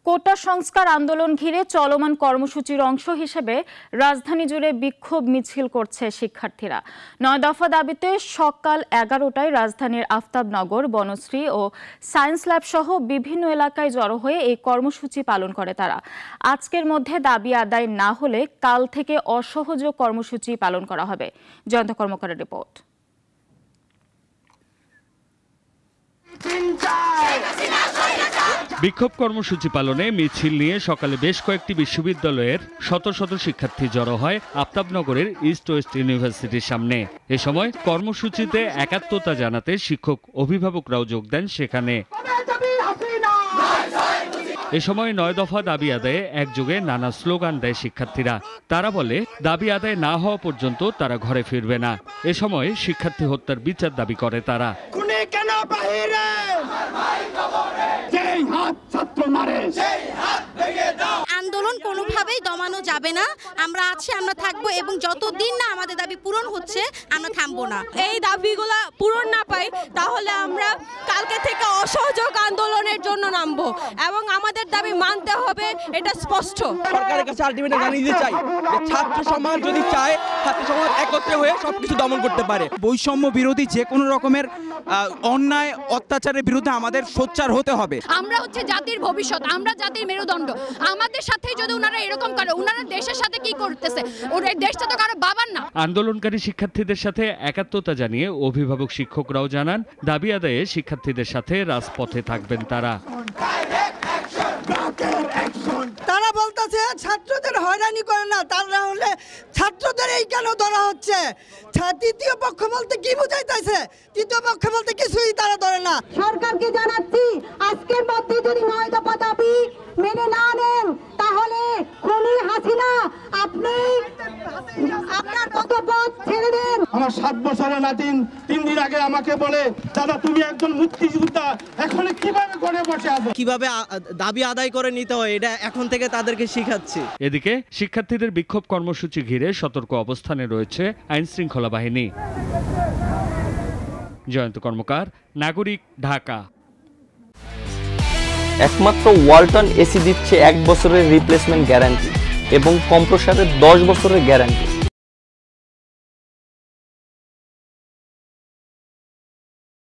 কোটা সংস্কার আন্দোলন ঘিরে চলমান কর্মসূচির অংশ হিসেবে রাজধানী জুড়ে বিক্ষোভ মিছিল করছে শিক্ষার্থীরা। ৯ দফা দাবিতে সকাল ১১টায় রাজধানীর আফতাবনগর, বনশ্রী ও সায়েন্স ল্যাব সহ বিভিন্ন এলাকায় জড়ো হয়ে এই কর্মসূচি পালন করে তারা। আজকের মধ্যে দাবি আদায় না হলে কাল থেকে অসহযোগ কর্মসূচি পালন করা হবে। জয়ন্ত কর্মকারের রিপোর্ট। বিক্ষোভ কর্মসূচি পালনে মিছিল নিয়ে সকালে বেশ কয়েকটি বিশ্ববিদ্যালয়ের শত শত শিক্ষার্থী জড়ো হয় আফতাবনগরের ইস্ট ওয়েস্ট ইউনিভার্সিটির সামনে। এ সময় কর্মসূচিতে একাত্মতা জানাতে শিক্ষক অভিভাবকরাও যোগ দেন সেখানে। এ সময় ৯ দফা দাবি আদায়ে একযোগে নানা স্লোগান দেয় শিক্ষার্থীরা। তারা বলে, দাবি আদায় না হওয়া পর্যন্ত তারা ঘরে ফিরবে না। এ সময় শিক্ষার্থী হত্যার বিচার দাবি করে তারা। আন্দোলন কোনোভাবেই দমানো যাবে না। আমরা আছি, আমরা থাকবো, এবং যতদিন না আমাদের দাবি পূরণ হচ্ছে আমরা থামবো না। এই দাবিগুলো পূরণ না পাই তাহলে আমরা কালকে থেকে অসহযোগ আন্দোলনের জন্য নামবো এবং আমাদের দাবি মানতে হবে, এটা স্পষ্ট। সরকারের কাছে আলটিমেটলি জানিয়ে দিতে চাই যে ছাত্র সমাজ যদি চায়, ছাত্র সমাজ একত্রে হয়ে সবকিছু দমন করতে পারে। বৈষম্য বিরোধী যে কোনো রকমের অন্যায় অত্যাচারের বিরুদ্ধে আমাদের সোচ্চার হতে হবে। আমরা হচ্ছে জাতির ভবিষ্যৎ, আমরা জাতির মেরুদণ্ড। আমাদের সাথে যদি ওনারা এরকম করে, ওনারা দেশের সাথে কি করতেছে? ওরা দেশটা তো কারো বাবার না। আন্দোলনকারী শিক্ষার্থীদের সাথে একাত্মতা জানিয়ে অভিভাবক শিক্ষকরাও জানান, দাবি আদায়ে শিক্ষার্থীদের সাথে রাজপথে থাকবেন তারা। তারা বলতেছে ছাত্রদের হয়রানি করে না, তারা হলে ছাত্রদের এই কেন ধরা হচ্ছে? তৃতীয় পক্ষ বলতে কি বুঝাইতেছে? তৃতীয় পক্ষ বলতে কিছুই তারা ধরে না। সরকারকে জানাচ্ছি, আজকের মধ্যে যদি ৯ দফা দাবি মেনে না নেন তাহলে খুনি হাসিনা আপনি আপনার পদপদ ছেড়ে দেন। আমার ৭ বছরের নাতিন ৩ দিন আগে আমাকে বলে, দাদা তুমি একজন মুক্তিযোদ্ধা, এখন কিভাবে ঘরে বসে আছো? কিভাবে দাবি আদায় করে নিতে হয় এটা এখন থেকে তাদেরকে শিখাচ্ছি। এদিকে শিক্ষার্থীদের বিক্ষোভ কর্মসূচি ঘিরে সতর্ক অবস্থানে রয়েছে আইন শৃঙ্খলা বাহিনী। জয়ন্ত কর্মকার, নাগরিক, ঢাকা। একমাত্র ওয়ালটন এসি দিচ্ছে ১ বছরের রিপ্লেসমেন্ট গ্যারান্টি এবং কম্প্রেসারের ১০ বছরের গ্যারান্টি।